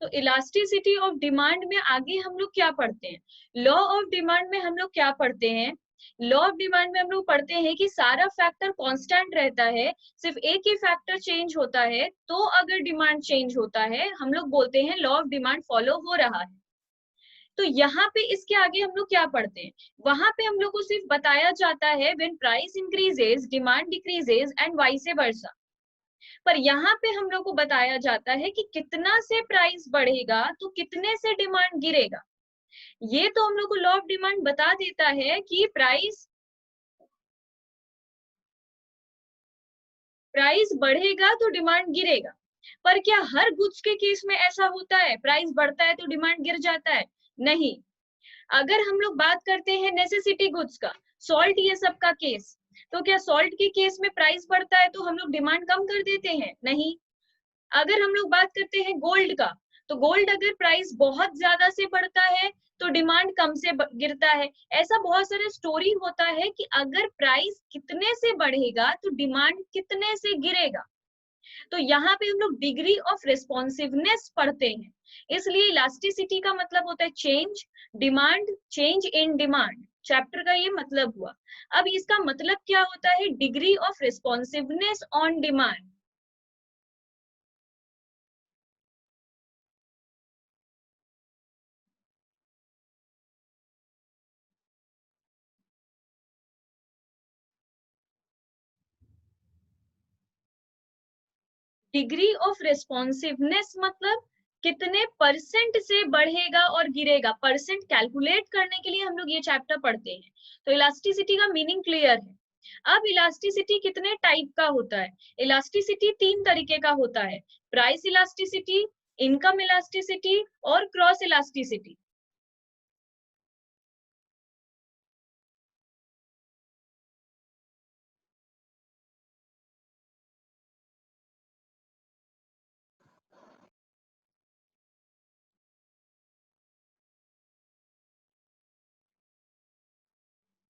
तो elasticity of demand में आगे हम लोग क्या पढ़ते हैं, लॉ ऑफ डिमांड में हम लोग क्या पढ़ते हैं, लॉ ऑफ डिमांड में हम लोग पढ़ते हैं कि सारा फैक्टर कांस्टेंट रहता है, सिर्फ एक ही फैक्टर चेंज होता है, तो अगर डिमांड चेंज होता है हम लोग बोलते हैं लॉ ऑफ डिमांड फॉलो हो रहा है। तो यहाँ पे इसके आगे हम लोग क्या पढ़ते हैं, वहां पे हम लोग को सिर्फ बताया जाता है when price increases demand decreases and vice versa. पर यहाँ पे हम लोग को बताया जाता है कि कितना से प्राइस बढ़ेगा तो कितने से डिमांड गिरेगा। ये तो हम लोग को लॉ ऑफ डिमांड बता देता है कि प्राइस बढ़ेगा तो डिमांड गिरेगा। पर क्या हर गुड्स के केस में ऐसा होता है, प्राइस बढ़ता है तो डिमांड गिर जाता है? नहीं। अगर हम लोग बात करते हैं नेसेसिटी गुड्स का, सॉल्ट ये सब का केस, तो क्या सॉल्ट के केस में प्राइस बढ़ता है तो हम लोग डिमांड कम कर देते हैं? नहीं। अगर हम लोग बात करते हैं गोल्ड का, तो गोल्ड अगर प्राइस बहुत ज्यादा से बढ़ता है तो डिमांड कम से गिरता है। ऐसा बहुत सारे स्टोरी होता है कि अगर प्राइस कितने से बढ़ेगा तो डिमांड कितने से गिरेगा। तो यहाँ पे हम लोग डिग्री ऑफ रिस्पॉन्सिवनेस पढ़ते हैं, इसलिए इलास्टिसिटी का मतलब होता है change, demand, change in demand, chapter का ये मतलब हुआ। अब इसका मतलब क्या होता है, degree of responsiveness on demand. Degree of responsiveness मतलब कितने परसेंट से बढ़ेगा और गिरेगा, परसेंट कैलकुलेट करने के लिए हम लोग ये चैप्टर पढ़ते हैं। तो इलास्टिसिटी का मीनिंग क्लियर है। अब इलास्टिसिटी कितने टाइप का होता है, इलास्टिसिटी तीन तरीके का होता है, प्राइस इलास्टिसिटी, इनकम इलास्टिसिटी और क्रॉस इलास्टिसिटी।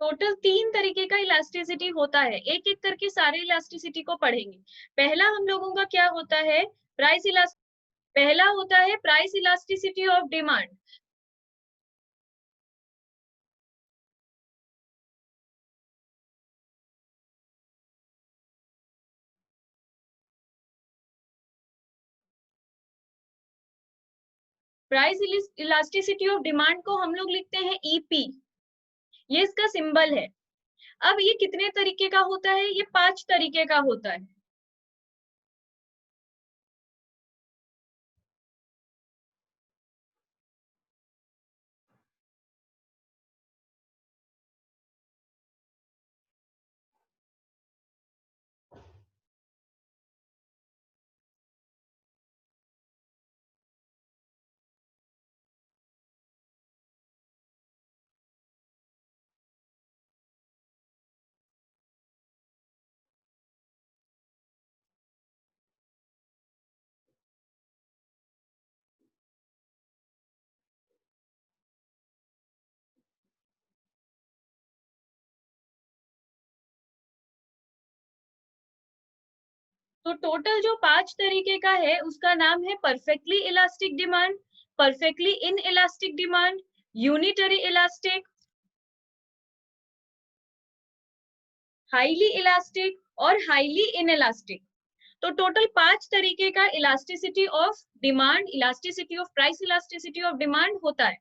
टोटल तीन तरीके का इलास्टिसिटी होता है, एक एक करके सारे इलास्टिसिटी को पढ़ेंगे। पहला हम लोगों का क्या होता है, प्राइस इलास्ट पहला होता है price elasticity of demand. Price elasticity of demand को हम लोग लिखते हैं ईपी, ये इसका सिंबल है। अब ये कितने तरीके का होता है, ये 5 तरीके का होता है। तो टोटल जो 5 तरीके का है उसका नाम है perfectly elastic demand, perfectly in elastic demand, unitary elastic, highly elastic और हाईली इन इलास्टिक। तो टोटल 5 तरीके का elasticity of demand, elasticity of price, elasticity of demand होता है।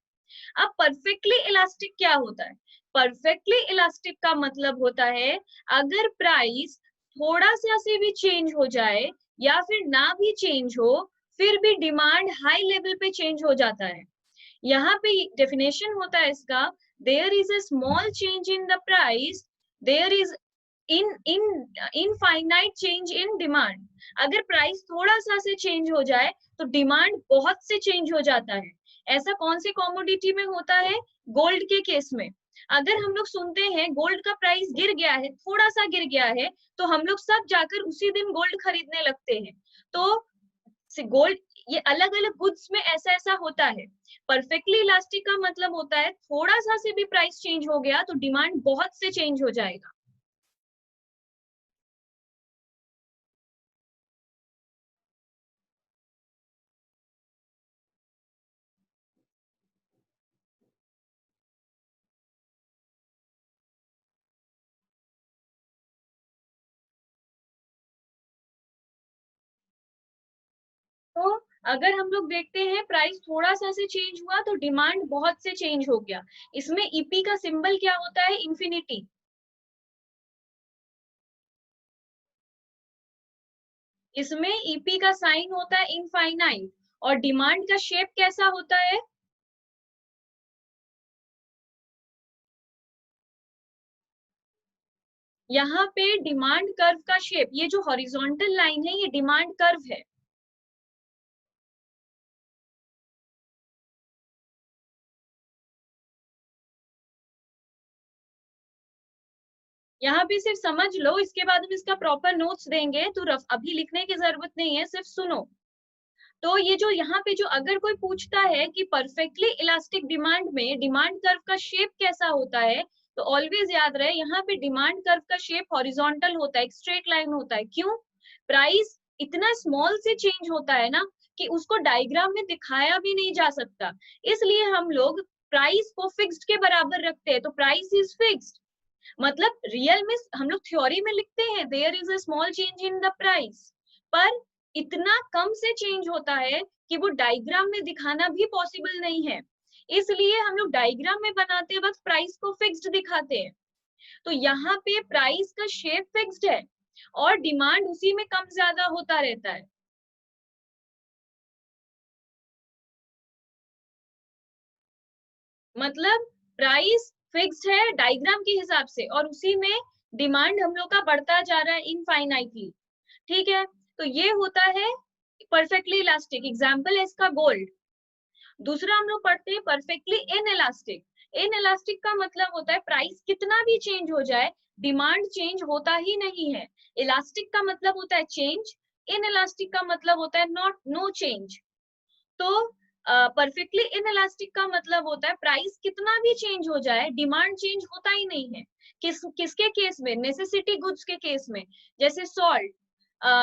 अब परफेक्टली इलास्टिक क्या होता है, परफेक्टली इलास्टिक का मतलब होता है अगर प्राइस थोड़ा सा से भी चेंज हो जाए या फिर ना भी चेंज हो, फिर भी डिमांड हाई लेवल पे चेंज हो जाता है। यहाँ पे डेफिनेशन होता है इसका, there is a small change in the price, there is in in infinite change in demand. अगर प्राइस थोड़ा सा से चेंज हो जाए तो डिमांड बहुत से चेंज हो जाता है। ऐसा कौन सी कॉमोडिटी में होता है, गोल्ड के केस में। अगर हम लोग सुनते हैं गोल्ड का प्राइस गिर गया है, थोड़ा सा गिर गया है, तो हम लोग सब जाकर उसी दिन गोल्ड खरीदने लगते हैं। तो गोल्ड, ये अलग अलग गुड्स में ऐसा ऐसा होता है। परफेक्टली इलास्टिक का मतलब होता है थोड़ा सा से भी प्राइस चेंज हो गया तो डिमांड बहुत से चेंज हो जाएगा। अगर हम लोग देखते हैं प्राइस थोड़ा सा से चेंज हुआ तो डिमांड बहुत से चेंज हो गया। इसमें ईपी का सिंबल क्या होता है? इंफिनिटी। इसमें ईपी का साइन होता है इनफाइनाइट। और डिमांड का शेप कैसा होता है? यहाँ पे डिमांड कर्व का शेप, ये जो हॉरिजॉन्टल लाइन है ये डिमांड कर्व है। यहाँ पे सिर्फ समझ लो, इसके बाद हम इसका प्रॉपर नोट्स देंगे, तो रफ अभी लिखने की जरूरत नहीं है, सिर्फ सुनो। तो ये जो यहाँ पे जो अगर कोई पूछता है कि परफेक्टली इलास्टिक डिमांड में डिमांड कर्व का शेप कैसा होता है, तो ऑलवेज याद रहे यहाँ पे डिमांड कर्व का शेप हॉरिजॉन्टल होता है, एक स्ट्रेट लाइन होता है। क्यों? प्राइस इतना स्मॉल से चेंज होता है ना कि उसको डायग्राम में दिखाया भी नहीं जा सकता, इसलिए हम लोग प्राइस को फिक्स्ड के बराबर रखते हैं। तो प्राइस इज फिक्स्ड, मतलब रियल में हम लोग थ्योरी में लिखते हैं there is a small change in the price, पर इतना कम से चेंज होता है कि वो डायग्राम में दिखाना भी पॉसिबल नहीं है, इसलिए हम लोग डायग्राम में बनाते वक्त प्राइस को फिक्स्ड दिखाते हैं। तो यहाँ पे प्राइस का शेप फिक्स्ड है और डिमांड उसी में कम ज्यादा होता रहता है। मतलब प्राइस फिक्स्ड है डायग्राम के हिसाब से और उसी में डिमांड हम लोग का बढ़ता जा रहा है इनफाइनाइटली। ठीक है, तो ये होता है परफेक्टली इलास्टिक। एग्जाम्पल है इसका गोल्ड। दूसरा हम लोग पढ़ते हैं perfectly in elastic. In elastic का मतलब होता है प्राइस कितना भी चेंज हो जाए डिमांड चेंज होता ही नहीं है। इलास्टिक का मतलब होता है चेंज, इन इलास्टिक का मतलब होता है नॉट नो चेंज। तो परफेक्टली इन इलास्टिक का मतलब होता है प्राइस कितना भी चेंज हो जाए डिमांड चेंज होता ही नहीं है। किसके केस में? नेसेसिटी गुड्स के केस में, जैसे सॉल्ट,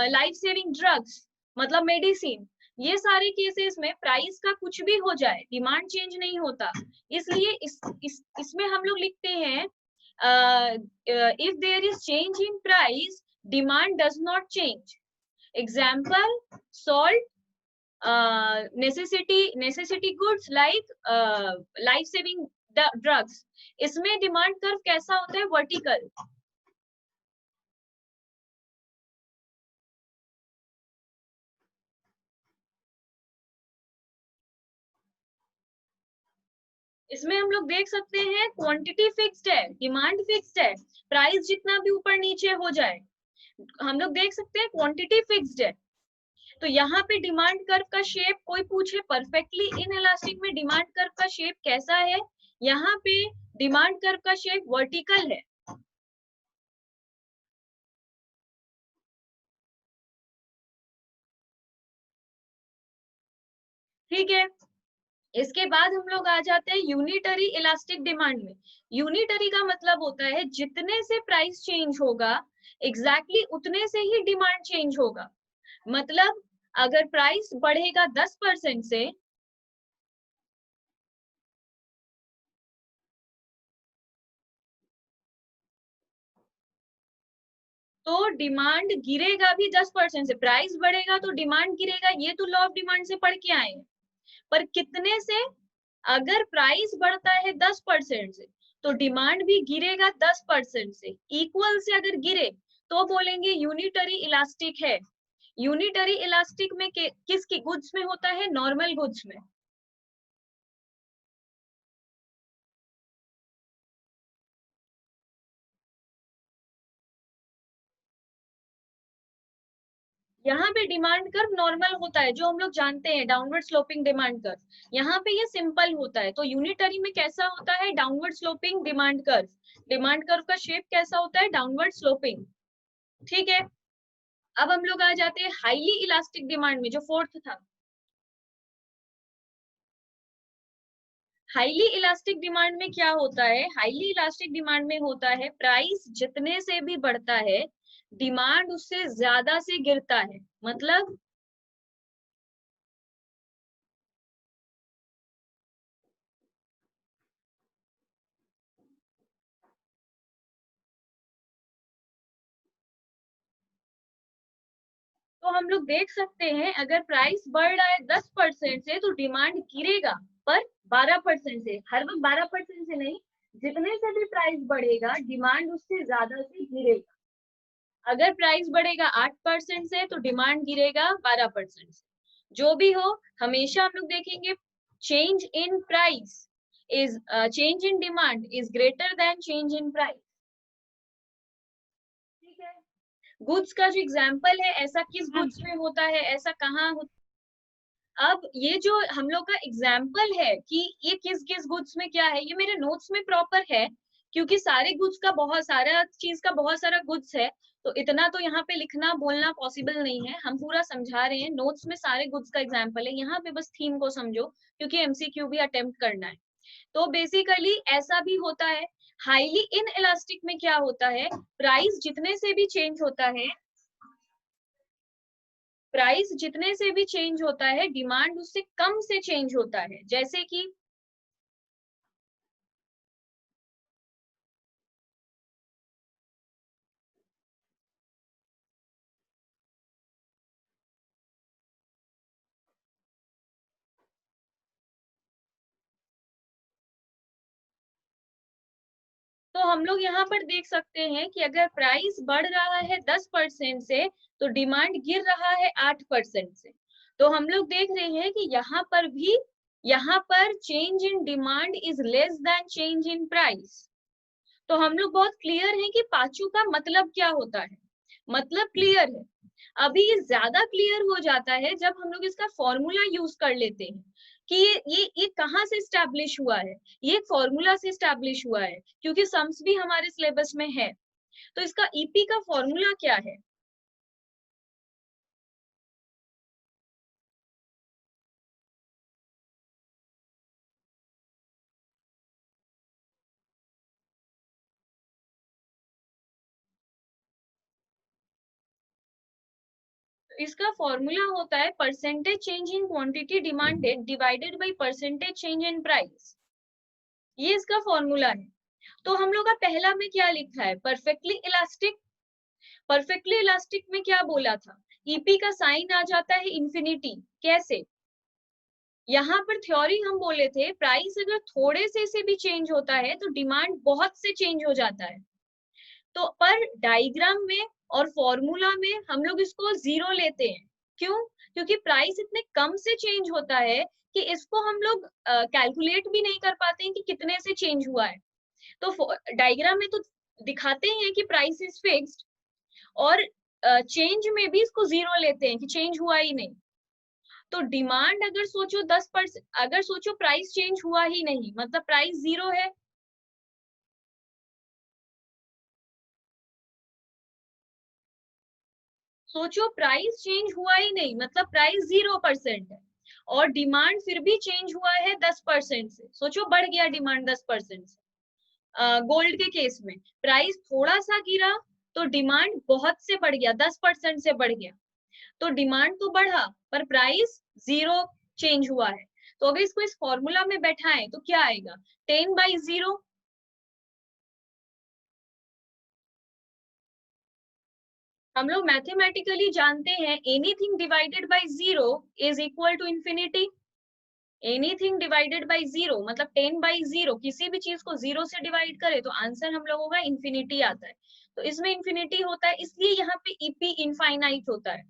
लाइफ सेविंग ड्रग्स, मतलब मेडिसिन, ये सारे केसेस में प्राइस का कुछ भी हो जाए डिमांड चेंज नहीं होता। इसलिए इसमें हम लोग लिखते हैं if there is change in price demand does not change. Example salt, necessity goods like life saving drugs. इसमें डिमांड कर्व कैसा होता है? वर्टिकल। इसमें हम लोग देख सकते हैं क्वांटिटी फिक्स्ड है, डिमांड फिक्स्ड है, प्राइस जितना भी ऊपर नीचे हो जाए हम लोग देख सकते हैं क्वांटिटी फिक्स्ड है। तो यहाँ पे डिमांड कर्व का शेप, कोई पूछे परफेक्टली इन इलास्टिक में डिमांड कर्व का शेप कैसा है, यहाँ पे डिमांड कर्व का शेप वर्टिकल है। ठीक है, इसके बाद हम लोग आ जाते हैं यूनिटरी इलास्टिक डिमांड में। यूनिटरी का मतलब होता है जितने से प्राइस चेंज होगा एग्जैक्टली उतने से ही डिमांड चेंज होगा। मतलब अगर प्राइस बढ़ेगा 10% से, तो डिमांड गिरेगा भी 10% से। प्राइस बढ़ेगा तो डिमांड गिरेगा, ये तो लॉ ऑफ डिमांड से पढ़ के आए हैं। पर कितने से? अगर प्राइस बढ़ता है 10% से तो डिमांड भी गिरेगा 10% से। इक्वल से अगर गिरे तो बोलेंगे यूनिटरी इलास्टिक है। यूनिटरी इलास्टिक में किसकी गुड्स में होता है? नॉर्मल गुड्स में। यहाँ पे डिमांड कर्व नॉर्मल होता है, जो हम लोग जानते हैं डाउनवर्ड स्लोपिंग डिमांड कर्व। यहाँ पे ये सिंपल होता है। तो यूनिटरी में कैसा होता है? Downward sloping demand curve. Demand curve का शेप कैसा होता है? Downward sloping. ठीक है, अब हम लोग आ जाते हैं हाईली इलास्टिक डिमांड में, जो फोर्थ था। हाईली इलास्टिक डिमांड में क्या होता है? हाईली इलास्टिक डिमांड में होता है प्राइस जितने से भी बढ़ता है डिमांड उससे ज्यादा से गिरता है। मतलब तो हम लोग देख सकते हैं अगर प्राइस बढ़ रहा है 10% से तो डिमांड गिरेगा, पर 12% से। हर वक्त 12% से नहीं, जितने से भी प्राइस बढ़ेगा डिमांड उससे ज्यादा से गिरेगा। अगर प्राइस बढ़ेगा 8% से तो डिमांड गिरेगा 12% से। जो भी हो, हमेशा हम लोग देखेंगे change in price is change in demand is greater then change in price. ठीक है, गुड्स का जो एग्जाम्पल है, ऐसा किस गुड्स में होता है, ऐसा कहाँ होता। अब ये जो हम लोग का एग्जाम्पल है कि ये किस किस गुड्स में क्या है, ये मेरे नोट्स में प्रॉपर है, क्योंकि सारे गुड्स का बहुत सारा चीज का बहुत सारा गुड्स है, तो इतना तो यहाँ पे लिखना बोलना पॉसिबल नहीं है। हम पूरा समझा रहे हैं, नोट्स में सारे गुड्स का एग्जाम्पल है, यहाँ पे बस थीम को समझो क्योंकि एमसीक्यू भी अटेम्प्ट करना है। तो बेसिकली ऐसा भी होता है। हाईली इन इलास्टिक में क्या होता है, प्राइस जितने से भी चेंज होता है, प्राइस जितने से भी चेंज होता है डिमांड उससे कम से चेंज होता है। जैसे कि तो हम लोग यहाँ पर देख सकते हैं कि अगर प्राइस बढ़ रहा है 10% से तो डिमांड गिर रहा है 8% से। तो हम लोग देख रहे हैं कि यहाँ पर भी, यहाँ पर change in demand is less than change in price. तो हम लोग बहुत क्लियर हैं कि पांचों का मतलब क्या होता है, मतलब क्लियर है। अभी ये ज्यादा क्लियर हो जाता है जब हम लोग इसका फॉर्मूला यूज कर लेते हैं कि ये कहाँ से स्टैब्लिश हुआ है। ये एक फॉर्मूला से स्टैब्लिश हुआ है, क्योंकि सम्स भी हमारे सिलेबस में है। तो इसका ईपी का फॉर्मूला क्या है? इसका फॉर्मूला होता है percentage change in quantity demanded divided by percentage change in price. ये इसका फॉर्मूला है। तो हम लोग का पहला में क्या लिखा है, परफेक्टली इलास्टिक। परफेक्टली इलास्टिक में क्या बोला था, ईपी का साइन आ जाता है इंफिनिटी। कैसे? यहाँ पर थ्योरी हम बोले थे प्राइस अगर थोड़े से भी चेंज होता है तो डिमांड बहुत से चेंज हो जाता है। तो पर डायग्राम में और फॉर्मूला में हम लोग इसको जीरो लेते हैं। क्यों? क्योंकि प्राइस इतने कम से चेंज होता है कि इसको हम लोग कैलकुलेट भी नहीं कर पाते हैं कि कितने से चेंज हुआ है। तो डायग्राम में तो दिखाते हैं कि प्राइस इज फिक्स्ड, और चेंज में भी इसको जीरो लेते हैं कि चेंज हुआ ही नहीं। तो डिमांड अगर सोचो 10%, अगर सोचो प्राइस चेंज हुआ ही नहीं मतलब प्राइस जीरो है, सोचो प्राइस चेंज हुआ ही नहीं मतलब प्राइस 0% है, और डिमांड फिर भी चेंज हुआ है 10% से। सोचो बढ़ गया डिमांड 10% से। गोल्ड के केस में प्राइस थोड़ा सा गिरा तो डिमांड बहुत से बढ़ गया, 10% से बढ़ गया। तो डिमांड तो बढ़ा पर प्राइस जीरो चेंज हुआ है। तो अगर इसको इस फॉर्मूला में बैठाएं तो क्या आएगा, 10/0। हम लोग मैथमेटिकली जानते हैं anything divided by zero is equal to infinity. Anything divided by zero मतलब 10/0, किसी भी चीज को जीरो से डिवाइड करे तो आंसर हम लोगों का इंफिनिटी आता है। तो इसमें इंफिनिटी होता है, इसलिए यहाँ पे ईपी इनफाइनाइट होता है।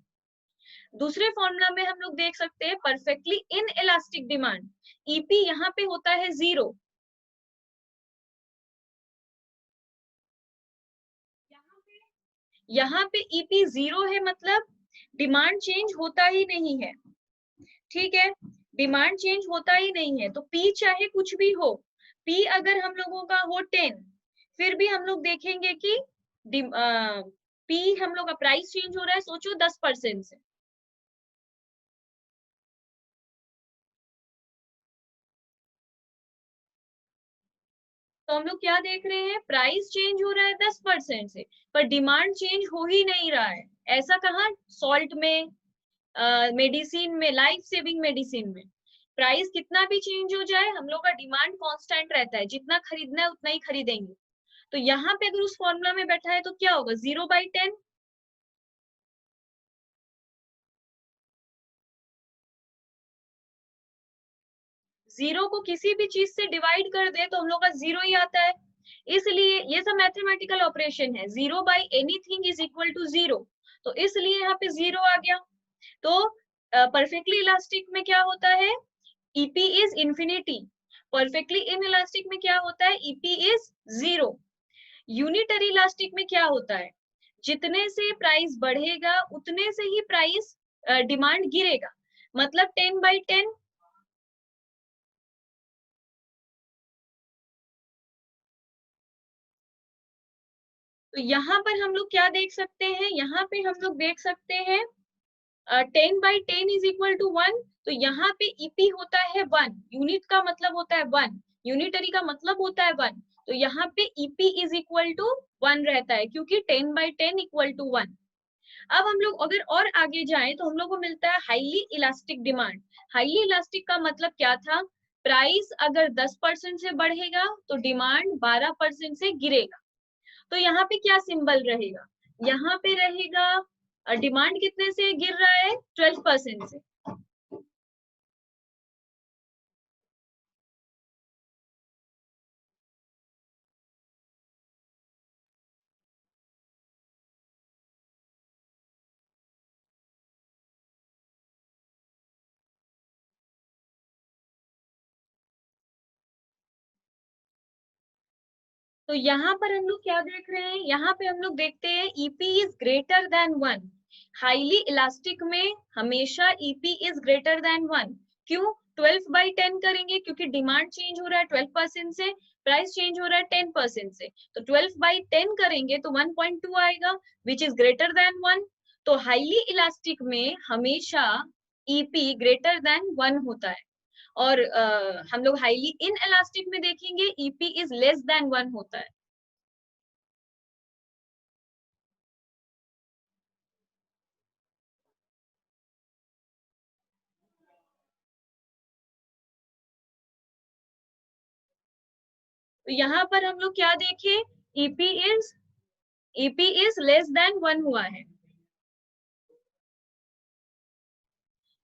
दूसरे फॉर्मूला में हम लोग देख सकते हैं perfectly in elastic demand, EP यहाँ पे होता है जीरो। यहाँ पे ईपी जीरो है मतलब डिमांड चेंज होता ही नहीं है। ठीक है, डिमांड चेंज होता ही नहीं है। तो पी चाहे कुछ भी हो, पी अगर हम लोगों का हो 10, फिर भी हम लोग देखेंगे कि पी हम लोग का प्राइस चेंज हो रहा है सोचो 10% से। तो हम लोग क्या देख रहे हैं, प्राइस चेंज हो रहा है 10% से, पर डिमांड चेंज हो ही नहीं रहा है। ऐसा कहाँ, सॉल्ट में, मेडिसिन में, लाइफ सेविंग मेडिसिन में प्राइस कितना भी चेंज हो जाए हम लोग का डिमांड कांस्टेंट रहता है, जितना खरीदना है उतना ही खरीदेंगे। तो यहाँ पे अगर उस फॉर्मूला में बैठा है तो क्या होगा, 0/10। जीरो को किसी भी चीज से डिवाइड कर दे तो हम लोग का जीरो ही आता है, इसलिए ये सब मैथमेटिकल ऑपरेशन है, zero by anything is equal to zero, तो इसलिए यहाँ पे जीरो आ गया। तो परफेक्टली इलास्टिक में क्या होता है, EP is infinity, perfectly in elastic में क्या होता है, EP is zero. Unitary elastic में क्या होता है, जितने से प्राइस बढ़ेगा उतने से ही प्राइस डिमांड गिरेगा, मतलब 10/10। तो यहाँ पर हम लोग क्या देख सकते हैं, यहाँ पे हम लोग देख सकते हैं 10/10 इज इक्वल टू 1, तो यहाँ पे ईपी होता है 1, यूनिट का मतलब होता है 1, यूनिटरी का मतलब होता है 1, तो यहाँ पे ईपी इज इक्वल टू 1 रहता है, क्योंकि 10/10 इक्वल टू 1। अब हम लोग अगर और आगे जाएं तो हम लोग को मिलता है highly elastic demand. Highly elastic का मतलब क्या था, प्राइस अगर 10% से बढ़ेगा तो डिमांड 12% से गिरेगा। तो यहाँ पे क्या सिंबल रहेगा, यहाँ पे रहेगा डिमांड कितने से गिर रहा है, 12% से। तो यहाँ पर हम लोग क्या देख रहे हैं, यहाँ पे हम लोग देखते हैं EP is greater then 1। Highly elastic में हमेशा ईपी इज ग्रेटर देन 1। क्यों, 12/10 करेंगे क्योंकि डिमांड चेंज हो रहा है 12% से, प्राइस चेंज हो रहा है 10% से, तो 12/10 करेंगे तो 1.2 आएगा, विच इज ग्रेटर देन 1। तो हाईली इलास्टिक में हमेशा ईपी ग्रेटर देन 1 होता है, और हम लोग हाईली इन इलास्टिक में देखेंगे ईपी इज लेस देन 1 होता है। तो यहाँ पर हम लोग क्या देखें, EP is EP is less than 1 हुआ है।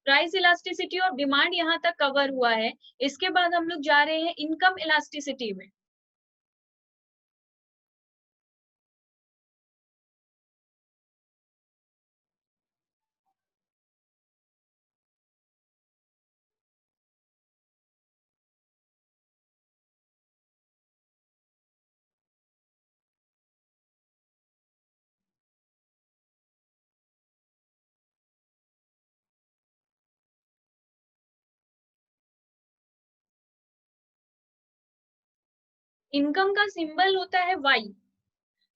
प्राइस इलास्टिसिटी ऑफ डिमांड यहाँ तक कवर हुआ है। इसके बाद हम लोग जा रहे हैं इनकम इलास्टिसिटी में। इनकम का सिंबल होता है वाई।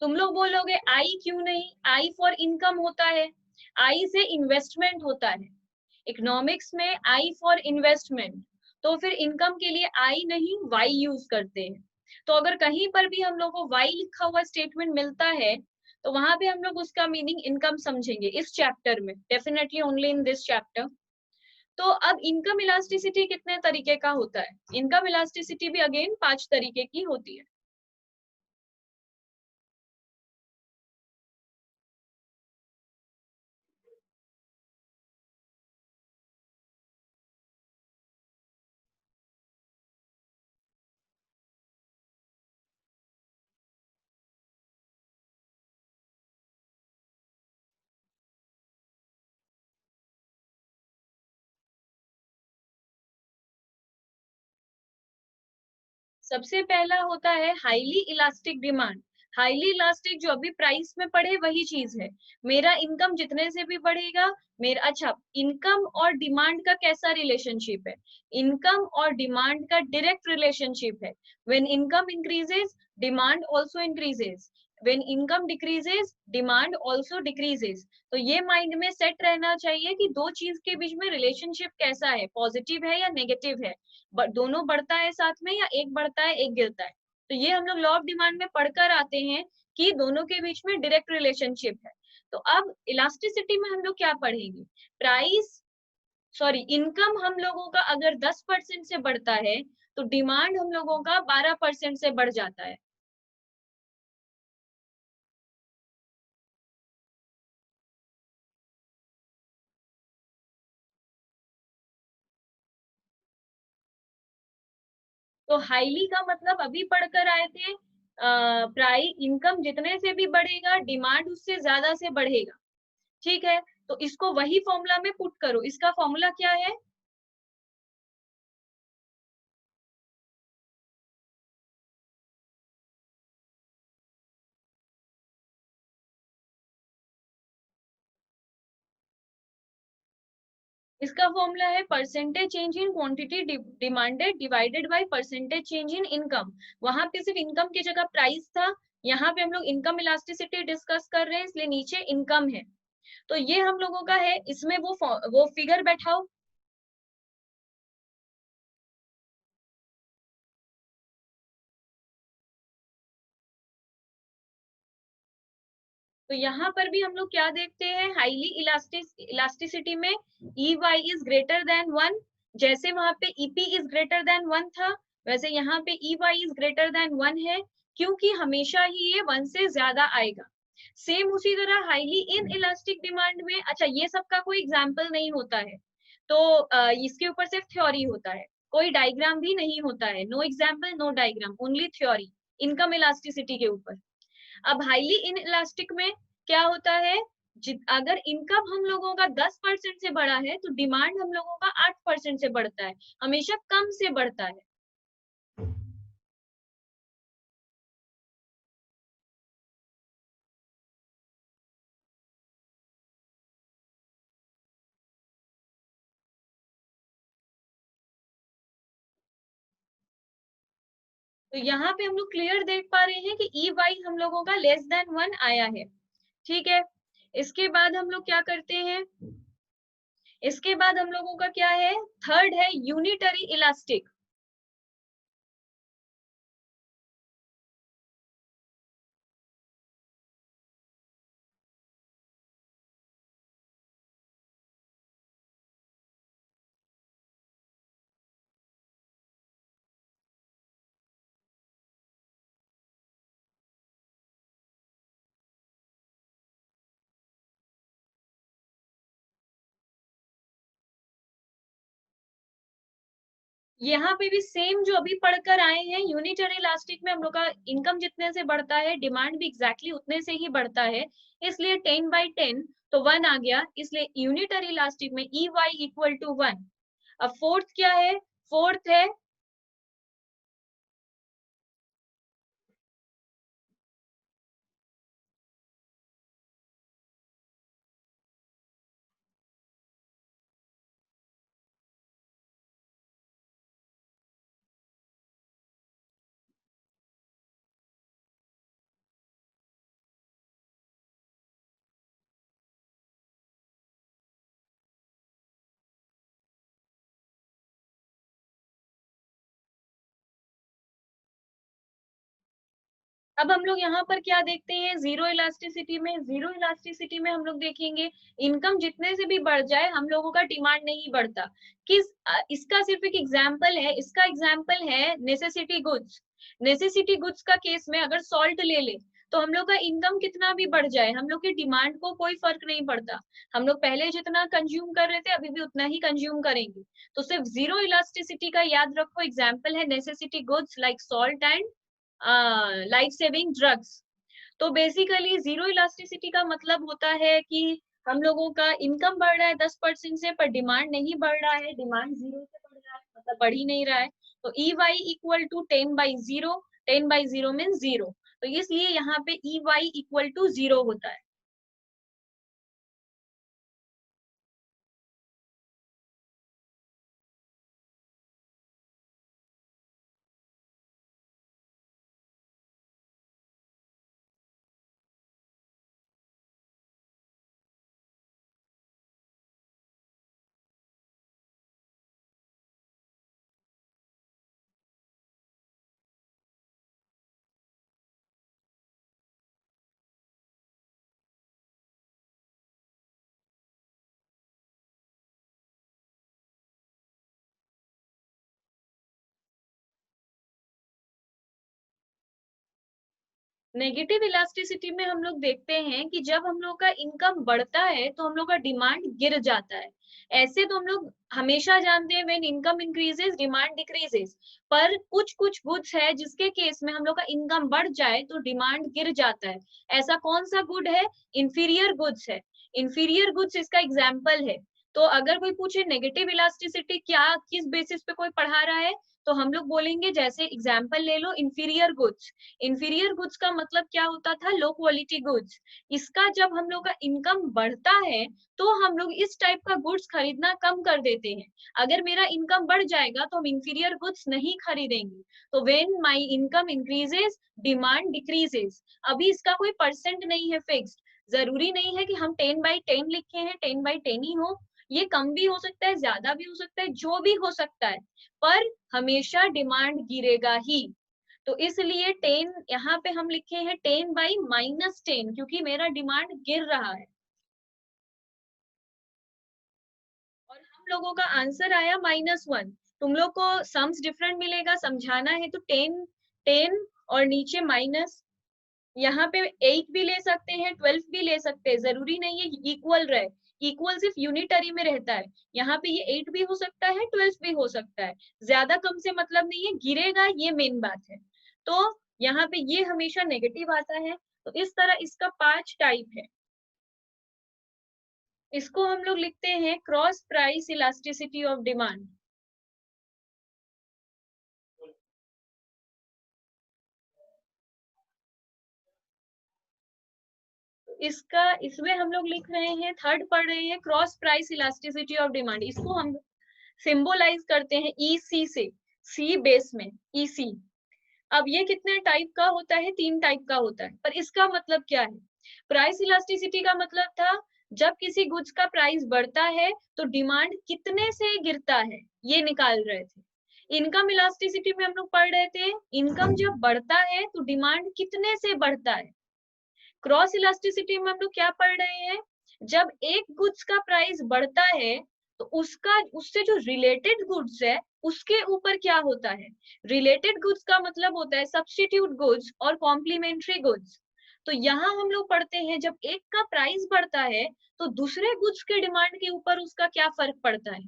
तुम लोग बोलोगे आई क्यों नहीं, आई फॉर इनकम होता है, आई से इन्वेस्टमेंट होता है, इकोनॉमिक्स में आई फॉर इन्वेस्टमेंट, तो फिर इनकम के लिए आई नहीं वाई यूज करते हैं। तो अगर कहीं पर भी हम लोग को वाई लिखा हुआ स्टेटमेंट मिलता है तो वहां पे हम लोग उसका मीनिंग इनकम समझेंगे, इस चैप्टर में, definitely only in this chapter. तो अब इनकम इलास्टिसिटी कितने तरीके का होता है, इनकम इलास्टिसिटी भी अगेन 5 तरीके की होती है। सबसे पहला होता है highly elastic demand. Highly elastic जो अभी प्राइस में पढ़े वही चीज है, मेरा इनकम जितने से भी बढ़ेगा, मेरा अच्छा, इनकम और डिमांड का कैसा रिलेशनशिप है, इनकम और डिमांड का डायरेक्ट रिलेशनशिप है। When income increases demand also increases, when income decreases demand also decreases. तो ये माइंड में सेट रहना चाहिए कि दो चीज के बीच में रिलेशनशिप कैसा है, पॉजिटिव है या नेगेटिव है, दोनों बढ़ता है साथ में या एक बढ़ता है एक गिरता है। तो ये हम लोग लॉ ऑफ डिमांड में पढ़कर आते हैं कि दोनों के बीच में डायरेक्ट रिलेशनशिप है। तो अब इलास्टिसिटी में हम लोग क्या पढ़ेंगे, प्राइस सॉरी इनकम हम लोगों का अगर 10% से बढ़ता है तो डिमांड हम लोगों का 12% से बढ़ जाता है। तो हाईली का मतलब अभी पढ़कर आए थे, प्राइस इनकम जितने से भी बढ़ेगा डिमांड उससे ज्यादा से बढ़ेगा। ठीक है, तो इसको वही फॉर्मूला में पुट करो। इसका फॉर्मूला क्या है? इसका फॉर्मूला है percentage change in quantity demanded divided by percentage change in income. वहां पे सिर्फ इनकम की जगह प्राइस था, यहाँ पे हम लोग इनकम इलास्टिसिटी डिस्कस कर रहे हैं, इसलिए नीचे इनकम है। तो ये हम लोगों का है, इसमें वो फिगर बैठाओ। तो यहाँ पर भी हम लोग क्या देखते हैं, हाईली इलास्टिसिटी में E Y is greater than one. जैसे वहां पे EP is greater than one था, वैसे यहाँ पे E Y is greater than one है, क्योंकि हमेशा ही ये वन से ज्यादा आएगा। सेम उसी तरह हाईली इन इलास्टिक डिमांड में, अच्छा ये सब का कोई एग्जाम्पल नहीं होता है, तो इसके ऊपर सिर्फ थ्योरी होता है, कोई डायग्राम भी नहीं होता है। No example no diagram, only theory income elasticity के ऊपर। अब हाईली इन इलास्टिक में क्या होता है, अगर इनकम हम लोगों का 10% से बढ़ा है तो डिमांड हम लोगों का 8% से बढ़ता है, हमेशा कम से बढ़ता है। तो यहाँ पे हम लोग क्लियर देख पा रहे हैं कि ई वाई हम लोगों का लेस देन वन आया है। ठीक है, इसके बाद हम लोग क्या करते हैं, इसके बाद हम लोगों का क्या है, थर्ड है यूनिटरी इलास्टिक। यहाँ पे भी सेम जो अभी पढ़कर आए हैं, यूनिटरी इलास्टिक में हम लोग का इनकम जितने से बढ़ता है डिमांड भी एग्जैक्टली उतने से ही बढ़ता है, इसलिए 10/10 तो वन आ गया, इसलिए यूनिटरी इलास्टिक में E Y equal to one. अब फोर्थ क्या है, फोर्थ है, अब हम लोग यहाँ पर क्या देखते हैं, जीरो इलास्टिसिटी में, जीरो इलास्टिसिटी में हम लोग देखेंगे इनकम जितने से भी बढ़ जाए हम लोगों का डिमांड नहीं बढ़ता। इसका सिर्फ एक एग्जाम्पल है, इसका एग्जाम्पल है नेसेसिटी गुड्स। नेसेसिटी गुड्स का केस में अगर सॉल्ट ले ले तो हम लोग का इनकम कितना भी बढ़ जाए हम लोग की डिमांड को कोई फर्क नहीं पड़ता। हम लोग पहले जितना कंज्यूम कर रहे थे अभी भी उतना ही कंज्यूम करेंगे। तो सिर्फ जीरो इलास्टिसिटी का याद रखो, एग्जाम्पल है necessity goods like salt and life saving drugs. तो बेसिकली जीरो इलास्टिसिटी का मतलब होता है कि हम लोगों का इनकम बढ़ रहा है 10% से, पर डिमांड नहीं बढ़ रहा है, डिमांड जीरो से बढ़ रहा है, मतलब बढ़ ही नहीं रहा है। तो E Y equal to 10/0, 10/0 mean zero, तो इसलिए यहाँ पे E Y equal to zero होता है। नेगेटिव इलास्टिसिटी में हम लोग देखते हैं कि जब हम लोग का इनकम बढ़ता है तो हम लोग का डिमांड गिर जाता है। ऐसे तो हम लोग हमेशा जानते हैं when income increases demand decreases, पर कुछ कुछ गुड्स है जिसके केस में हम लोग का इनकम बढ़ जाए तो डिमांड गिर जाता है। ऐसा कौन सा गुड है? इंफीरियर गुड्स है। इंफीरियर गुड्स इसका एग्जाम्पल है। तो अगर कोई पूछे नेगेटिव इलास्टिसिटी क्या किस बेसिस पे कोई पढ़ा रहा है, तो हम लोग बोलेंगे जैसे एग्जाम्पल ले लो इंफीरियर गुड्स। इंफीरियर गुड्स का मतलब क्या होता था? Low quality goods. इसका जब हम लोग का इनकम बढ़ता है तो हम लोग इस टाइप का गुड्स खरीदना कम कर देते हैं। अगर मेरा इनकम बढ़ जाएगा तो हम इंफीरियर गुड्स नहीं खरीदेंगे। तो when my income increases demand decreases. अभी इसका कोई परसेंट नहीं है फिक्स्ड। जरूरी नहीं है कि हम 10/10 लिखे हैं 10/10 ही हो, ये कम भी हो सकता है ज्यादा भी हो सकता है जो भी हो सकता है, पर हमेशा डिमांड गिरेगा ही। तो इसलिए 10 यहाँ पे हम लिखे हैं 10/-10 क्योंकि मेरा डिमांड गिर रहा है। और हम लोगों का आंसर आया -1। तुम लोग को सम्स डिफरेंट मिलेगा, समझाना है तो 10 और नीचे माइनस। यहाँ पे 8 भी ले सकते हैं 12 भी ले सकते हैं, जरूरी नहीं है इक्वल रहे। इक्वल सिर्फ यूनिटरी में रहता है। यहाँ पे ये 8 भी हो सकता है 12 भी हो सकता है। ज्यादा कम से मतलब नहीं है, गिरेगा ये मेन बात है। तो यहाँ पे ये हमेशा नेगेटिव आता है। तो इस तरह इसका 5 टाइप है। इसको हम लोग लिखते हैं cross price elasticity of demand. इसका इसमें हम लोग लिख रहे हैं, थर्ड पढ़ रहे हैं cross price elasticity of demand. इसको हम सिंबलाइज करते हैं ईसी से, सी बेस में ईसी। अब ये कितने टाइप का होता है? 3 टाइप का होता है। पर इसका मतलब क्या है? प्राइस इलास्टिसिटी का मतलब था जब किसी गुड्स का प्राइस बढ़ता है तो डिमांड कितने से गिरता है, ये निकाल रहे थे। इनकम इलास्टिसिटी में हम लोग पढ़ रहे थे इनकम जब बढ़ता है तो डिमांड कितने से बढ़ता है। क्रॉस इलास्टिसिटी में हम लोग क्या पढ़ रहे हैं? जब एक गुड्स का प्राइस बढ़ता है तो उसका उससे जो रिलेटेड गुड्स है उसके ऊपर क्या होता है। रिलेटेड गुड्स का मतलब होता है सब्स्टिट्यूट गुड्स और कॉम्प्लीमेंट्री गुड्स। तो यहाँ हम लोग पढ़ते हैं जब एक का प्राइस बढ़ता है तो दूसरे गुड्स के डिमांड के ऊपर उसका क्या फर्क पड़ता है।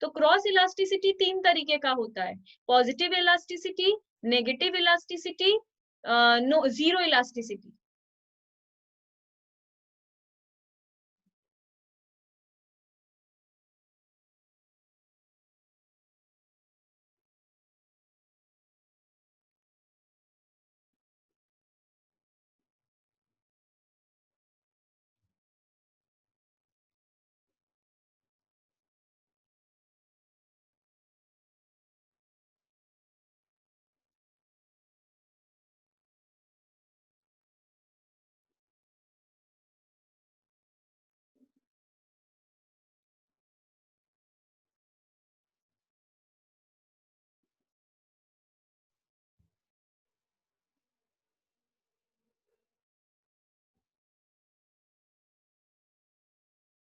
तो क्रॉस इलास्टिसिटी 3 तरीके का होता है, positive elasticity, negative elasticity, no zero elasticity.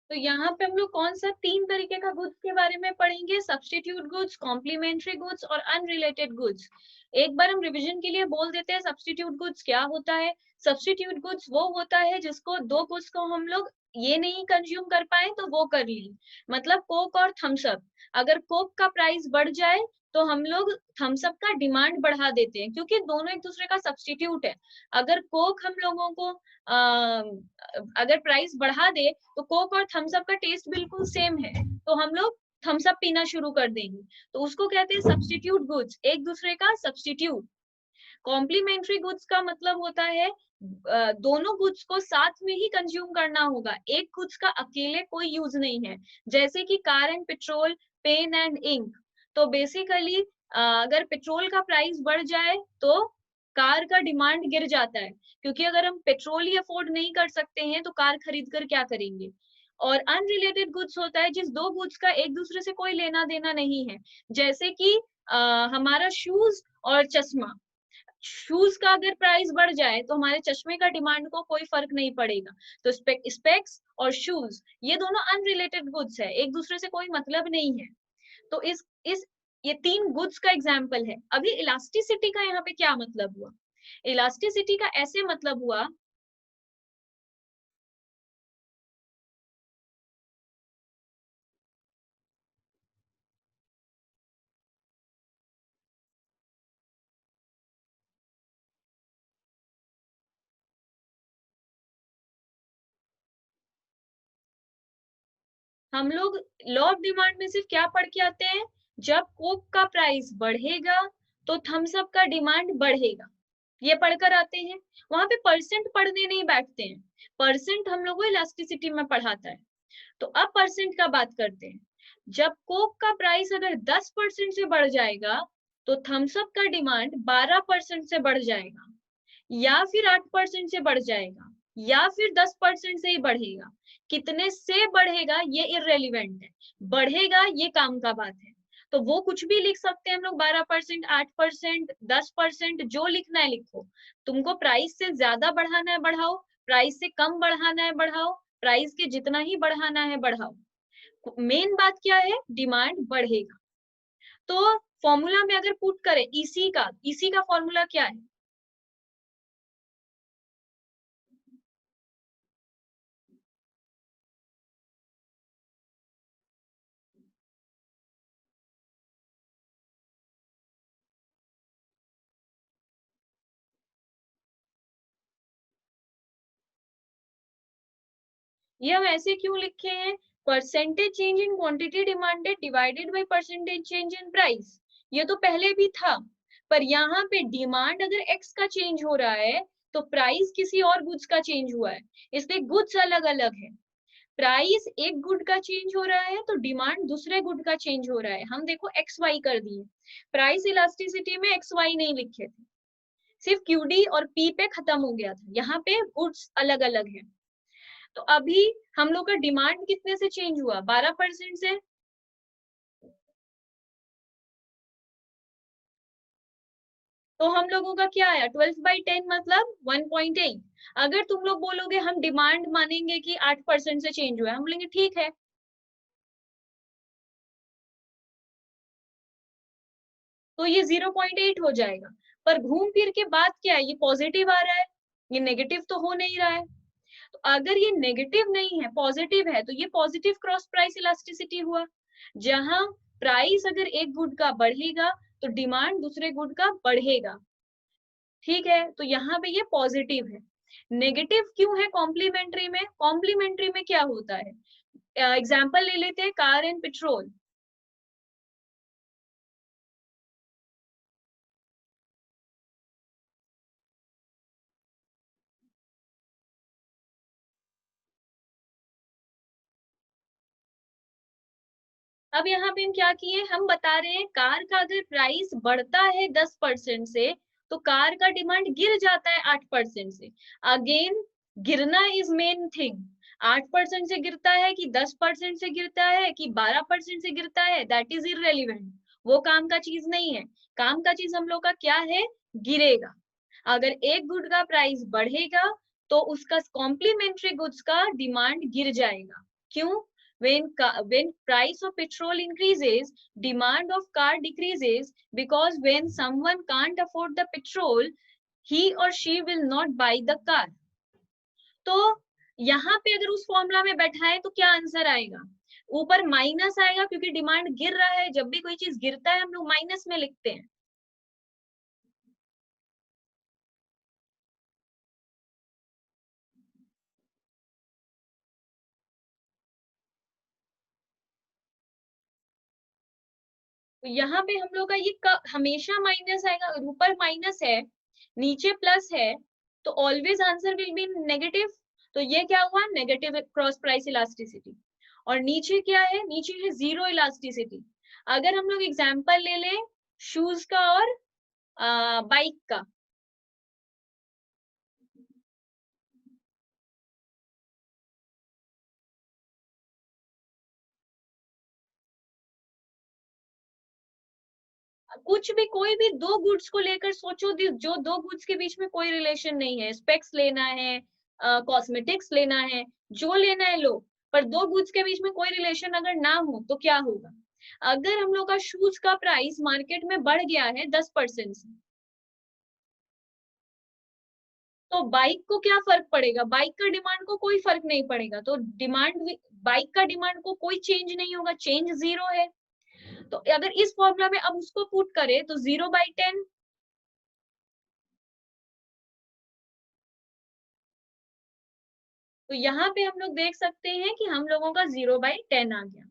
तो यहाँ पे हम लोग कौन सा 3 तरीके का गुड्स के बारे में पढ़ेंगे? सब्स्टिट्यूट गुड्स, कॉम्प्लीमेंट्री गुड्स और अनरिलेटेड गुड्स। एक बार हम रिवीजन के लिए बोल देते हैं सब्स्टिट्यूट गुड्स क्या होता है। सब्स्टिट्यूट गुड्स वो होता है जिसको दो गुड्स को हम लोग ये नहीं कंज्यूम कर पाए तो वो कर ली। मतलब कोक और थम्स अप, अगर कोक का प्राइस बढ़ जाए तो हम लोग थम्स अप का डिमांड बढ़ा देते हैं क्योंकि दोनों एक दूसरे का सब्स्टिट्यूट है। अगर कोक हम लोगों को अगर प्राइस बढ़ा दे तो कोक और थम्स अप का टेस्ट बिल्कुल सेम है तो हम लोग थम्स अप पीना शुरू कर देंगे। तो उसको कहते हैं सब्स्टिट्यूट गुड्स, एक दूसरे का सब्स्टिट्यूट। कॉम्प्लीमेंट्री गुड्स का मतलब होता है दोनों गुड्स को साथ में ही कंज्यूम करना होगा, एक गुड्स का अकेले कोई यूज नहीं है। जैसे कि car and petrol, pen and ink. तो बेसिकली अगर पेट्रोल का प्राइस बढ़ जाए तो कार का डिमांड गिर जाता है क्योंकि अगर हम पेट्रोल ही अफोर्ड नहीं कर सकते हैं तो कार खरीद कर क्या करेंगे। और अनरिलेटेड गुड्स होता है जिस दो गुड्स का एक दूसरे से कोई लेना देना नहीं है। जैसे कि हमारा शूज और चश्मा। शूज का अगर प्राइस बढ़ जाए तो हमारे चश्मे का डिमांड को कोई फर्क नहीं पड़ेगा। तो स्पेक्स और शूज ये दोनों अनरिलेटेड गुड्स है, एक दूसरे से कोई मतलब नहीं है। तो इस ये 3 गुड्स का एग्जाम्पल है। अभी इलास्टिसिटी का यहाँ पे क्या मतलब हुआ? इलास्टिसिटी का ऐसे मतलब हुआ, हम लोग लॉ ऑफ डिमांड में सिर्फ क्या पढ़ के आते हैं, जब कोक का प्राइस बढ़ेगा तो थम्स अप का डिमांड बढ़ेगा, ये पढ़कर आते हैं। वहां पे परसेंट पढ़ने नहीं बैठते हैं, परसेंट हम लोग को इलास्टिसिटी में पढ़ाता है। तो अब परसेंट का बात करते हैं। जब कोक का प्राइस अगर 10% से बढ़ जाएगा तो थम्स अप का डिमांड 12% से बढ़ जाएगा, या फिर 8% से बढ़ जाएगा, या फिर 10% से ही बढ़ेगा। कितने से बढ़ेगा ये इररेलीवेंट है, बढ़ेगा ये काम का बात है। तो वो कुछ भी लिख सकते हैं हम लोग, 12%, 8%, 10%, जो लिखना है लिखो। तुमको प्राइस से ज्यादा बढ़ाना है बढ़ाओ, प्राइस से कम बढ़ाना है बढ़ाओ, प्राइस के जितना ही बढ़ाना है बढ़ाओ। मेन बात क्या है, डिमांड बढ़ेगा। तो फॉर्मूला में अगर पुट करें इसी का फॉर्मूला क्या है, ये हम ऐसे क्यों लिखे हैं, percentage change in quantity demanded divided by percentage change in price. ये तो पहले भी था, पर यहाँ पे डिमांड अगर एक्स का चेंज हो रहा है तो प्राइस किसी और गुड्स का चेंज हुआ है, इसलिए गुड्स अलग अलग है। प्राइस एक गुड का चेंज हो रहा है तो डिमांड दूसरे गुड का चेंज हो रहा है। हम देखो एक्स वाई कर दिए, प्राइस इलास्टिसिटी में एक्स वाई नहीं लिखे थे, सिर्फ क्यूडी और पी पे खत्म हो गया था, यहाँ पे गुड्स अलग अलग है। तो अभी हम लोग का डिमांड कितने से चेंज हुआ, 12% से। तो हम लोगों का क्या आया, 12/10 मतलब 1.8। अगर तुम लोग बोलोगे हम डिमांड मानेंगे कि 8% से चेंज हुआ है, हम बोलेंगे ठीक है, तो ये 0.8 हो जाएगा। पर घूम फिर के बात क्या है, ये पॉजिटिव आ रहा है, ये नेगेटिव तो हो नहीं रहा है। तो अगर ये नेगेटिव नहीं है पॉजिटिव है तो ये पॉजिटिव क्रॉस प्राइस इलास्टिसिटी हुआ, जहां प्राइस अगर एक गुड का बढ़ेगा तो डिमांड दूसरे गुड का बढ़ेगा। ठीक है, तो यहाँ पे ये पॉजिटिव है। नेगेटिव क्यों है कॉम्प्लीमेंट्री में, कॉम्प्लीमेंट्री में क्या होता है, एग्जाम्पल ले लेते हैं कार एंड पेट्रोल। अब यहाँ पे हम क्या किए, हम बता रहे हैं कार का अगर प्राइस बढ़ता है 10% से तो कार का डिमांड गिर जाता है 8% से। अगेन गिरना इज मेन थिंग, 8% से गिरता है कि 10% से गिरता है कि 12% से गिरता है, दैट इज इररेलीवेंट, वो काम का चीज नहीं है। काम का चीज हम लोग का क्या है, गिरेगा। अगर एक गुड का प्राइस बढ़ेगा तो उसका कॉम्प्लीमेंट्री गुड्स का डिमांड गिर जाएगा। क्यों, when price of petrol increases, demand of car decreases, because when someone can't afford the petrol, he or she will not buy the car। तो यहाँ पे अगर उस फॉर्मूला में बैठाए तो क्या आंसर आएगा, ऊपर माइनस आएगा क्योंकि डिमांड गिर रहा है, जब भी कोई चीज गिरता है हम लोग माइनस में लिखते हैं। तो यहाँ पे हम लोग का ये हमेशा माइनस आएगा, अगर ऊपर माइनस है नीचे प्लस है तो always answer will be negative. तो ये क्या हुआ, नेगेटिव क्रॉस प्राइस इलास्टिसिटी। और नीचे क्या है, नीचे है जीरो इलास्टिसिटी। अगर हम लोग एग्जांपल ले लें शूज का और बाइक का, कुछ भी कोई भी दो गुड्स को लेकर सोचो, जो दो गुड्स के बीच में कोई रिलेशन नहीं है, स्पेक्स लेना है, कॉस्मेटिक्स लेना है, जो लेना है लो, पर दो गुड्स के बीच में कोई रिलेशन अगर ना हो तो क्या होगा। अगर हम लोग का शूज का प्राइस मार्केट में बढ़ गया है 10% से, तो बाइक को क्या फर्क पड़ेगा, बाइक का डिमांड को कोई फर्क नहीं पड़ेगा, तो डिमांड बाइक का डिमांड को कोई चेंज नहीं होगा, चेंज 0 है। तो अगर इस फॉर्मूला में अब उसको पुट करें तो 0/10, तो यहाँ पे हम लोग देख सकते हैं कि हम लोगों का 0/10 आ गया।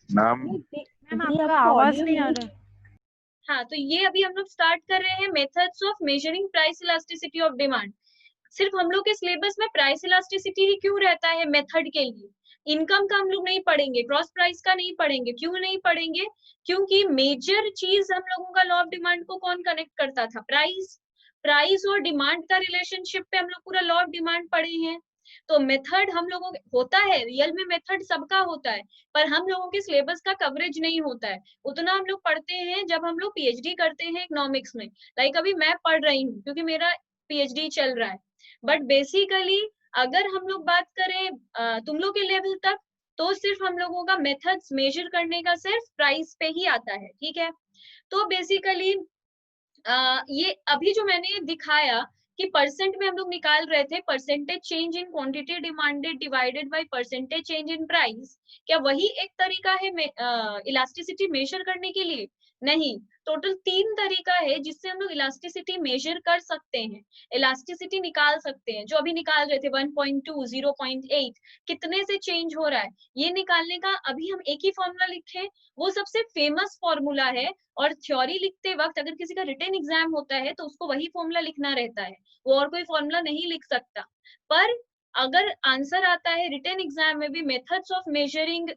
मैम मैम आपका आवाज नहीं आ रहा है। हाँ, तो ये अभी हम लोग स्टार्ट कर रहे हैं methods of measuring price elasticity of demand. सिर्फ हम लोग के सिलेबस में प्राइस इलास्टिसिटी ही क्यों रहता है मेथड के लिए, इनकम का हम लोग नहीं पढ़ेंगे, क्रॉस प्राइस का नहीं पढ़ेंगे। क्यों नहीं पढ़ेंगे? क्योंकि मेजर चीज हम लोगों का लॉ ऑफ डिमांड को कौन कनेक्ट करता था, प्राइस। प्राइस और डिमांड का रिलेशनशिप पे हम लोग पूरा लॉ ऑफ डिमांड पढ़े हैं। तो मेथड हम लोगों होता है, रियल में मेथड सबका होता है, पर हम लोगों के सिलेबस का कवरेज नहीं होता है। उतना हम लोग पढ़ते हैं जब हम लोग पीएचडी करते हैं इकोनॉमिक्स में। लाइक अभी मैं पढ़ रही हूँ क्योंकि मेरा पीएचडी चल रहा है। बट बेसिकली अगर हम लोग बात करें तुम लोग के लेवल तक, तो सिर्फ हम लोगों का मेथड्स मेजर करने का सिर्फ प्राइस पे ही आता है, ठीक है। तो बेसिकली ये अभी जो मैंने दिखाया कि परसेंट में हम लोग निकाल रहे थे, percentage change in quantity demanded divided by percentage change in price, क्या वही एक तरीका है इलास्टिसिटी मेजर करने के लिए? नहीं, टोटल 3 तरीका है जिससे हम लोग इलास्टिसिटी मेजर कर सकते हैं, इलास्टिसिटी निकाल सकते हैं। जो अभी निकाल रहे थे 1.2, 0.8, कितने से चेंज हो रहा है, ये निकालने का अभी हम एक ही फॉर्मूला लिखे, वो सबसे फेमस फॉर्मूला है। और थ्योरी लिखते वक्त अगर किसी का रिटन एग्जाम होता है तो उसको वही फॉर्मूला लिखना रहता है, वो और कोई फॉर्मूला नहीं लिख सकता। पर अगर आंसर आता है रिटन एग्जाम में भी मेथड्स ऑफ मेजरिंग,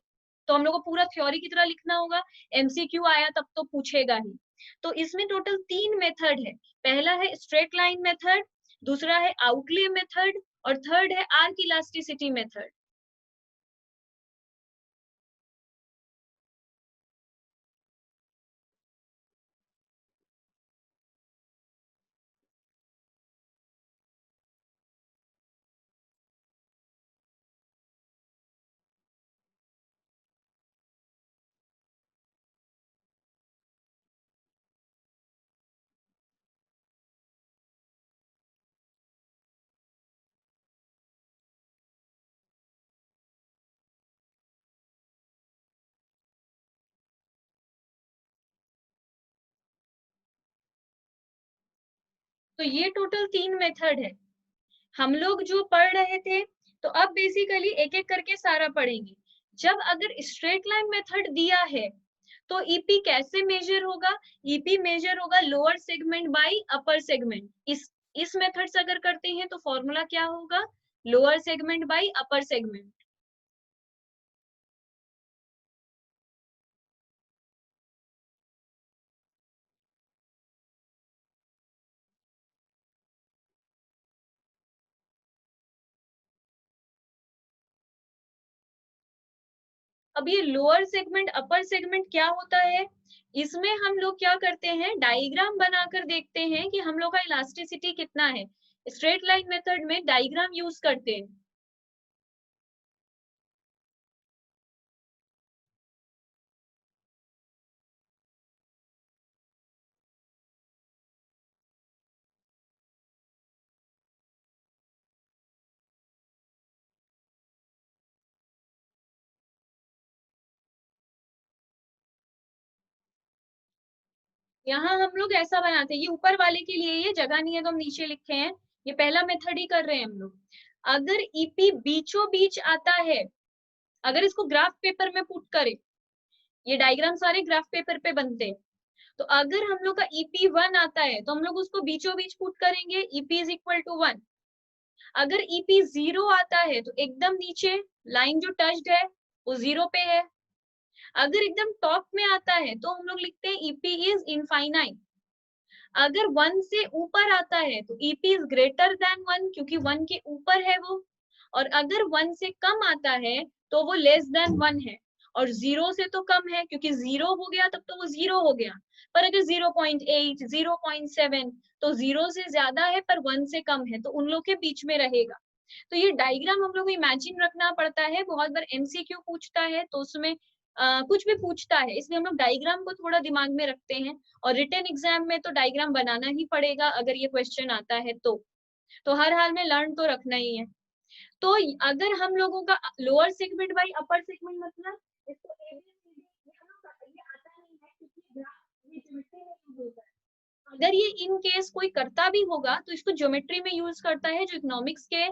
तो हम लोग को पूरा थ्योरी की तरह लिखना होगा, एमसीक्यू आया तब तो पूछेगा ही। तो इसमें टोटल 3 मेथड है। पहला है स्ट्रेट लाइन मेथड, दूसरा है आउटले मेथड, और थर्ड है आर्क इलास्टिसिटी मेथड। तो ये टोटल 3 मेथड है हम लोग जो पढ़ रहे थे। तो अब बेसिकली एक एक करके सारा पढ़ेंगे। जब अगर स्ट्रेट लाइन मेथड दिया है तो ईपी कैसे मेजर होगा? ईपी मेजर होगा lower segment bye upper segment. इस मेथड से अगर करते हैं तो फॉर्मूला क्या होगा? Lower segment bye upper segment. अब ये लोअर सेगमेंट अपर सेगमेंट क्या होता है, इसमें हम लोग क्या करते हैं, डायग्राम बनाकर देखते हैं कि हम लोग का इलास्टिसिटी कितना है। स्ट्रेट लाइन मेथड में डायग्राम यूज करते हैं। यहाँ हम लोग ऐसा बनाते हैं, ये ऊपर वाले के लिए ये जगह नहीं है तो हम नीचे लिखे हैं, ये पहला मेथड ही कर रहे हैं हम लोग। अगर ईपी बीचों बीच आता है, अगर इसको ग्राफ पेपर में पुट करें, ये डायग्राम सारे ग्राफ पेपर पे बनते हैं, तो अगर हम लोग का ईपी 1 आता है तो हम लोग उसको बीचों बीच पुट करेंगे, ईपी इज इक्वल टू 1। अगर ईपी 0 आता है तो एकदम नीचे लाइन जो टच्ड है वो 0 पे है। अगर एकदम टॉप में आता है तो हम लोग लिखते हैं ईपी इज इनफाइनाइट। अगर 1 से ऊपर आता है तो ईपी इज ग्रेटर देन 1, क्योंकि 1 के ऊपर है वो। और अगर 1 से कम आता है तो वो लेस देन 1 है। और 0 से तो कम है, क्योंकि 0 हो गया तब तो वो 0 हो गया। पर अगर 0.8, 0.7 तो 0 से ज्यादा है पर 1 से कम है, तो उन लोग के बीच में रहेगा। तो ये डायग्राम हम लोग को इमेजिन रखना पड़ता है। बहुत बार एमसीक्यू पूछता है तो उसमें कुछ भी पूछता है, इसलिए हम लोग डायग्राम को थोड़ा दिमाग में रखते हैं। और रिटन एग्जाम में तो डायग्राम बनाना ही पड़ेगा अगर ये क्वेश्चन आता है तो हर हाल में लर्न तो रखना ही है। तो अगर हम लोगों का lower segment by upper segment मतलब इसको एबीसीडी ये हम लोग ये आता नहीं है, क्योंकि ये ज्योमेट्री में यूज होता है। अगर ये इन केस कोई करता भी होगा तो इसको ज्योमेट्री में यूज करता है, जो इकोनॉमिक्स के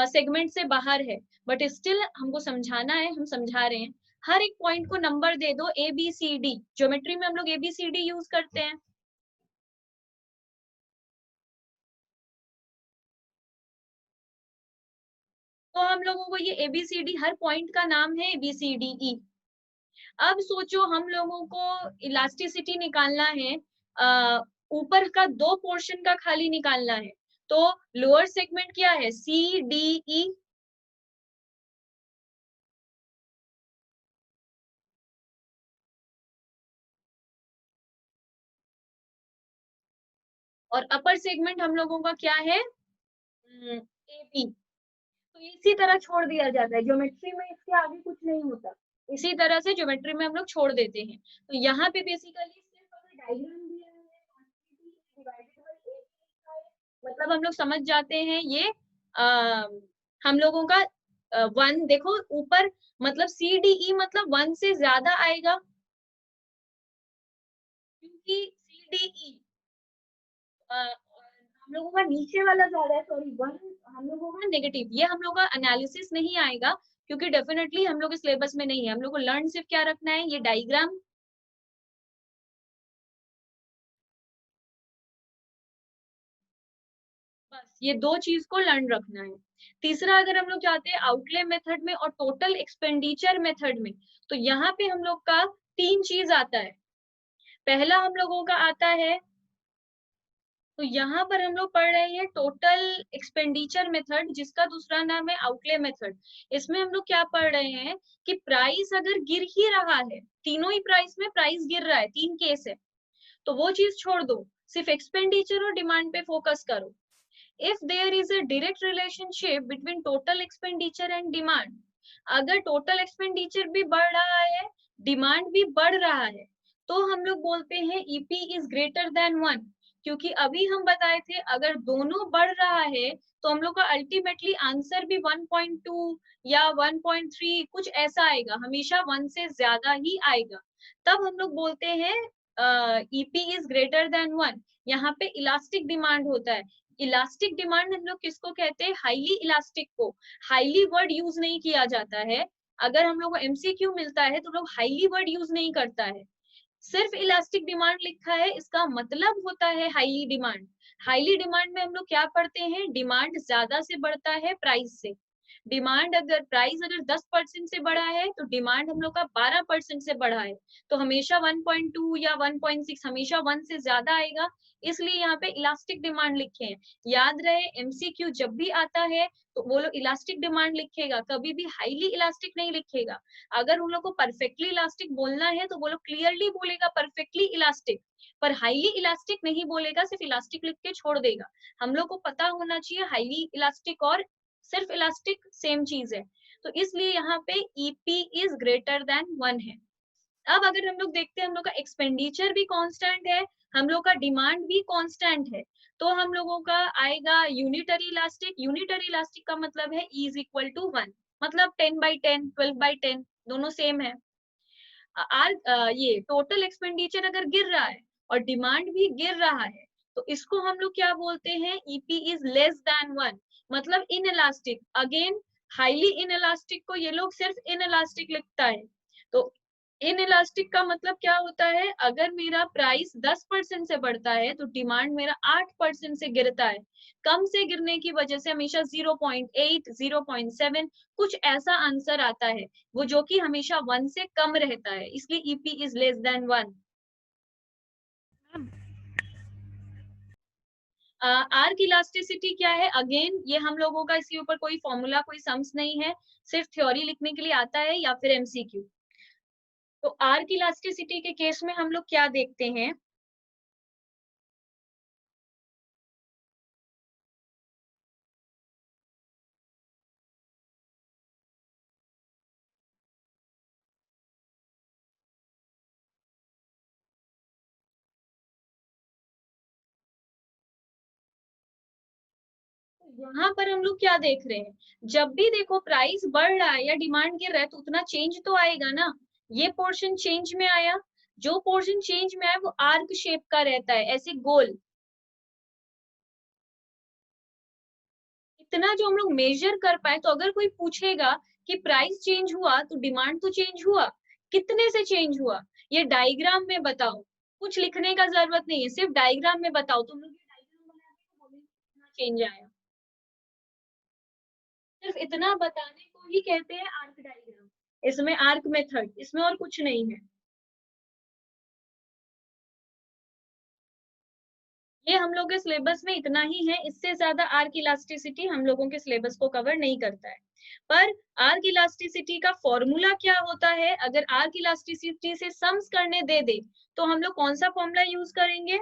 सेगमेंट से बाहर है। बट स्टिल हमको समझाना है, हम समझा रहे हैं। हर एक पॉइंट को नंबर दे दो ABCD। ज्योमेट्री में हम लोग ABCD यूज करते हैं। तो हम लोगों को ये ABCD हर पॉइंट का नाम है ABCDE। अब सोचो हम लोगों को इलास्टिसिटी निकालना है, ऊपर का 2 पोर्शन का खाली निकालना है। तो लोअर सेगमेंट क्या है? CDE। और अपर सेगमेंट हम लोगों का क्या है? AB। तो इसी तरह छोड़ दिया जाता है, ज्योमेट्री में इसके आगे कुछ नहीं होता। इसी तरह से ज्योमेट्री में हम लोग छोड़ देते हैं। तो यहाँ पे बेसिकली सिर्फ अगर डायग्राम दिया है, डिवाइडेड बाय ए लिखा है, मतलब हम लोग समझ जाते हैं ये हम लोगों का 1 देखो ऊपर, मतलब CDE मतलब 1 से ज्यादा आएगा, क्योंकि CDE हम लोगों का नीचे वाला ज्यादा है, सॉरी 1 हम लोगों का नेगेटिव। ये हम लोग का एनालिसिस नहीं आएगा, क्योंकि डेफिनेटली हम लोग सिलेबस में नहीं है। हम लोग को लर्न सिर्फ क्या रखना है, ये डायग्राम, बस ये 2 चीज को लर्न रखना है। तीसरा, अगर हम लोग जाते हैं आउटले मेथड में और टोटल एक्सपेंडिचर मेथड में, तो यहाँ पे हम लोग का 3 चीज आता है। पहला हम लोगों का आता है, तो यहाँ पर हम लोग पढ़ रहे हैं टोटल एक्सपेंडिचर मेथड, जिसका दूसरा नाम है आउटले मेथड। इसमें हम लोग क्या पढ़ रहे हैं कि प्राइस अगर गिर ही रहा है, तीनों ही प्राइस में प्राइस गिर रहा है, 3 केस है, तो वो चीज छोड़ दो, सिर्फ एक्सपेंडिचर और डिमांड पे फोकस करो। If there is a direct relationship between total expenditure and demand, अगर टोटल एक्सपेंडिचर भी बढ़ रहा है, डिमांड भी बढ़ रहा है, तो हम लोग बोलते हैं ईपी इज ग्रेटर देन 1। क्योंकि अभी हम बताए थे अगर दोनों बढ़ रहा है तो हम लोग का अल्टीमेटली आंसर भी 1.2 या 1.3 कुछ ऐसा आएगा, हमेशा 1 से ज्यादा ही आएगा। तब हम लोग बोलते हैं ईपी इज ग्रेटर देन 1। यहाँ पे इलास्टिक डिमांड होता है। इलास्टिक डिमांड हम लोग किसको कहते हैं? हाईली इलास्टिक को। हाईली वर्ड यूज नहीं किया जाता है। अगर हम लोग को एमसीक्यू मिलता है तो लोग हाईली वर्ड यूज नहीं करता है, सिर्फ इलास्टिक डिमांड लिखा है, इसका मतलब होता है हाईली डिमांड। हाईली डिमांड में हम लोग क्या पढ़ते हैं? डिमांड ज्यादा से बढ़ता है प्राइस से। डिमांड अगर प्राइस अगर 10% से बढ़ा है तो डिमांड हम लोग का 12% से बढ़ा है, तो हमेशा 1.2 या 1.6 हमेशा 1 से ज्यादा आएगा, इसलिए यहाँ पे इलास्टिक डिमांड लिखे हैं। याद रहे एमसीक्यू जब भी आता है तो वो लोग इलास्टिक डिमांड लिखेगा, कभी भी हाईली इलास्टिक नहीं लिखेगा। अगर उन लोग को परफेक्टली इलास्टिक बोलना है तो वो लोग क्लियरली बोलेगा परफेक्टली इलास्टिक, पर हाईली इलास्टिक नहीं बोलेगा, सिर्फ इलास्टिक लिख के छोड़ देगा। हम लोग को पता होना चाहिए हाईली इलास्टिक और सिर्फ इलास्टिक सेम चीज है, तो इसलिए यहाँ पे ईपी इज ग्रेटर देन 1 है। अब अगर हम लोग देखते हैं हम लोग का एक्सपेंडिचर भी कांस्टेंट है, हम लोग का डिमांड भी कांस्टेंट है, तो हम लोगों का आएगा यूनिटरी इलास्टिक। यूनिटरी इलास्टिक का मतलब है E इज इक्वल टू 1, मतलब 10/10, 12/10 दोनों सेम है। ये टोटल एक्सपेंडिचर अगर गिर रहा है और डिमांड भी गिर रहा है, तो इसको हम लोग क्या बोलते हैं? ईपी इज लेस देन 1, मतलब in elastic. Again highly in elastic को ये लोग सिर्फ इन इलास्टिक लिखता है। तो इन इलास्टिक का मतलब क्या होता है? अगर मेरा प्राइस 10% से बढ़ता है तो डिमांड मेरा 8% से गिरता है। कम से गिरने की वजह से हमेशा 0.8, 0.7 कुछ ऐसा आंसर आता है, वो जो कि हमेशा 1 से कम रहता है, इसलिए EP is less than 1। Arc elasticity क्या है? अगेन ये हम लोगों का इसके ऊपर कोई फॉर्मूला कोई सम्स नहीं है, सिर्फ थ्योरी लिखने के लिए आता है या फिर एमसीक्यू। तो आर्क इलास्टिसिटी के केस में हम लोग क्या देखते हैं, यहाँ पर हम लोग क्या देख रहे हैं, जब भी देखो प्राइस बढ़ रहा है या डिमांड गिर रहा है तो उतना चेंज तो आएगा ना। ये पोर्शन चेंज में आया, जो पोर्शन चेंज में आया वो आर्क शेप का रहता है, ऐसे गोल। इतना जो हम लोग मेजर कर पाए, तो अगर कोई पूछेगा कि प्राइस चेंज हुआ तो डिमांड तो चेंज हुआ, कितने से चेंज हुआ, ये डायग्राम में बताओ। कुछ लिखने का जरूरत नहीं है, सिर्फ डायग्राम में बताओ। तुम लोग ये डायग्राम बना के बोले कितना चेंज आया, सिर्फ इतना बताने को ही कहते हैं आर्क डायग्राम। इसमें आर्क मेथड, इसमें और कुछ नहीं है। ये हम लोग के सिलेबस में इतना ही है, इससे ज्यादा आर्क इलास्टिसिटी हम लोगों के सिलेबस को कवर नहीं करता है। पर आर्क इलास्टिसिटी का फॉर्मूला क्या होता है, अगर आर्क इलास्टिसिटी से सम्स करने दे दे तो हम लोग कौन सा फॉर्मूला यूज करेंगे,